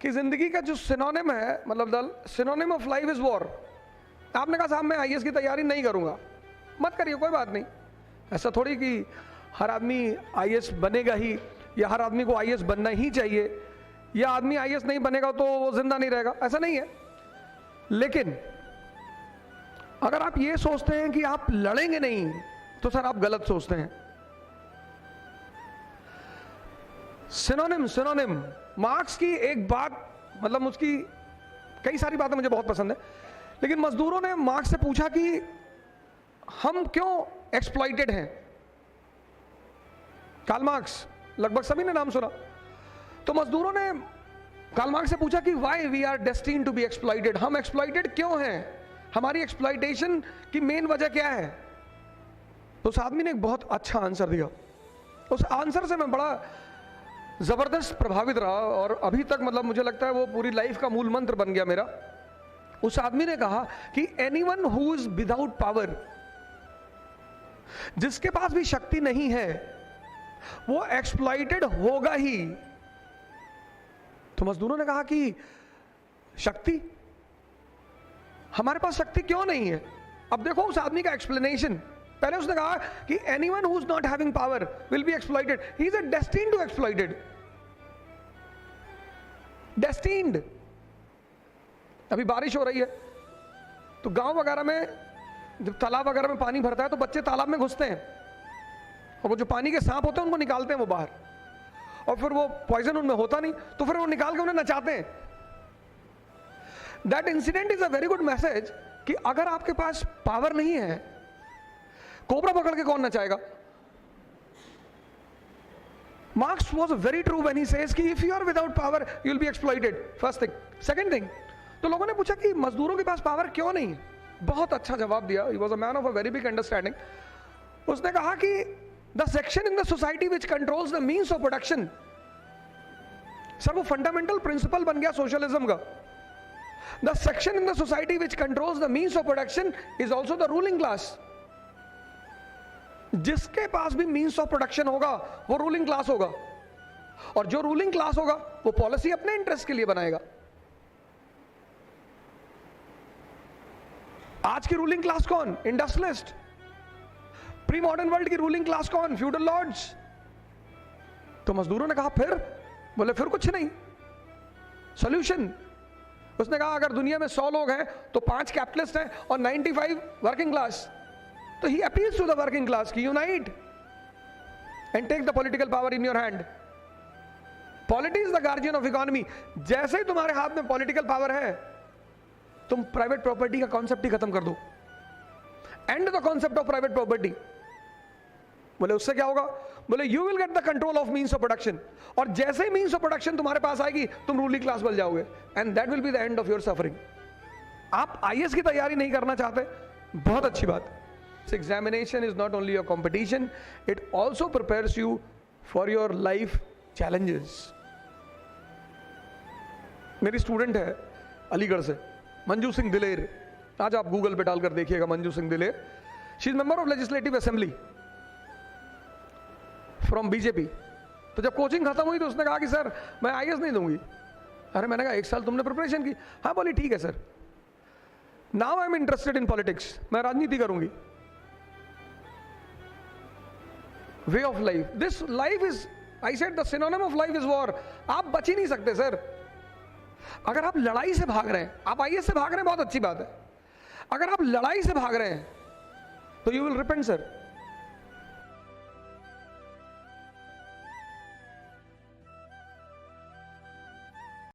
कि जिंदगी का जो सिनोनिम है, मतलब the synonym of life is war. आपने कहा साहब मैं आईएएस की तैयारी नहीं करूंगा, मत करिए, कोई बात नहीं। ऐसा थोड़ी कि हर आदमी आईएएस बनेगा ही, या हर आदमी को आईएएस बनना ही चाहिए, या आदमी आईएएस नहीं बनेगा तो वो जिंदा नहीं रहेगा, ऐसा नहीं है। लेकिन अगर आप ये सोचते हैं कि आप लड़ेंगे नहीं, तो सर आप गलत सोचते हैं। सिनोनिम मार्क्स की एक बात, मतलब उसकी कई सारी बातें मुझे बहुत पसंद है, लेकिन मजदूरों ने मार्क्स से पूछा कि हम क्यों एक्सप्लॉइटेड हैं। कार्ल मार्क्स, लगभग सभी ने नाम सुना। तो मजदूरों ने कार्ल मार्क्स से पूछा कि why we are destined to be exploited, हम एक्सप्लॉइटेड क्यों हैं, हमारी एक्सप्लॉइटेशन की मेन वजह क्या है। तो उस आदमी ने एक बहुत अच्छा आंसर दिया। उस आंसर से मैं बड़ा जबरदस्त प्रभावित रहा, और अभी तक मतलब मुझे लगता है वो पूरी लाइफ का मूल मंत्र बन गया मेरा। उस आदमी ने कहा कि anyone who is without power, जिसके पास भी शक्ति नहीं है, वो एक्सप्लॉइटेड होगा ही। तो मजदूरों ने कहा कि शक्ति, हमारे पास शक्ति क्यों नहीं है। अब देखो उस आदमी का एक्सप्लेनेशन। पहले उसने कहा कि anyone who is not having power will be exploited, he is destined to exploited. Destined. अभी बारिश हो रही है तो गांव वगैरह में जब तालाब वगैरह में पानी भरता है तो बच्चे तालाब में घुसते हैं, और वो जो पानी के सांप होते हैं उनको निकालते हैं वो बाहर, और फिर वो पॉइजन उनमें होता नहीं तो फिर वो निकाल के उन्हें नचाते हैं। That incident is a very good message कि अगर आपके पास पावर नहीं है, कोबरा पकड़ के कौन नचाएगा। Marx was very true when he says कि if you are without power you will be exploited, first thing. Second thing, तो लोगों ने पूछा कि मजदूरों के पास पावर क्यों नहीं है। बहुत अच्छा जवाब दिया। He was a man of a very big understanding. उसने कहा कि the section in the society which controls the means of production, sir वो फंडामेंटल प्रिंसिपल बन गया सोशलिज्म का। The section in the society which controls the means of production is also the ruling class. जिसके पास भी means of production होगा वो ruling class होगा, और जो रूलिंग क्लास होगा वो पॉलिसी अपने इंटरेस्ट के लिए बनाएगा। आज की रूलिंग क्लास कौन? इंडस्ट्रियलिस्ट। प्री मॉडर्न वर्ल्ड की रूलिंग क्लास कौन? Feudal lords. तो मजदूरों ने कहा फिर, बोले फिर कुछ नहीं, सॉल्यूशन। उसने कहा अगर दुनिया में 100 लोग हैं तो 5 कैपिटलिस्ट हैं और 95 वर्किंग क्लास। तो he appeals to the working class की unite and take the political power in your hand. Polity is the guardian of economy. जैसे ही तुम्हारे हाथ में पॉलिटिकल पावर है, तुम प्राइवेट प्रॉपर्टी का कॉन्सेप्ट ही खत्म कर दो। And the concept of private property. बोले उससे क्या होगा? बोले you will get the control of means of production, और जैसे ही मीन्स ऑफ प्रोडक्शन तुम्हारे पास आएगी तुम रूलिंग क्लास बन जाओगे, and that will be the end of your suffering. आप आईएएस की तैयारी नहीं करना चाहते, बहुत अच्छी बात। Examination is not only your competition, it also prepares you for your life challenges. मेरी स्टूडेंट है अलीगढ़ से, मंजू सिंह दिलेर। आज आप गूगल पे डालकर देखिएगा मंजू सिंह दिलेर। She is member of legislative assembly from BJP. तो जब कोचिंग खत्म हुई तो उसने कहा कि सर मैं आईएएस नहीं दूंगी। अरे मैंने कहा 1 साल तुमने प्रिपरेशन की? हाँ। बोली ठीक है sir, now I am interested in politics, मैं राजनीति करूंगी। Way of life, this life is, I said the synonym of life is war. आप बच ही नहीं सकते सर। अगर आप लड़ाई से भाग रहे हैं, आप आईएएस से भाग रहे हैं, बहुत अच्छी बात है। अगर आप लड़ाई से भाग रहे हैं तो यू विल रिपेंट सर।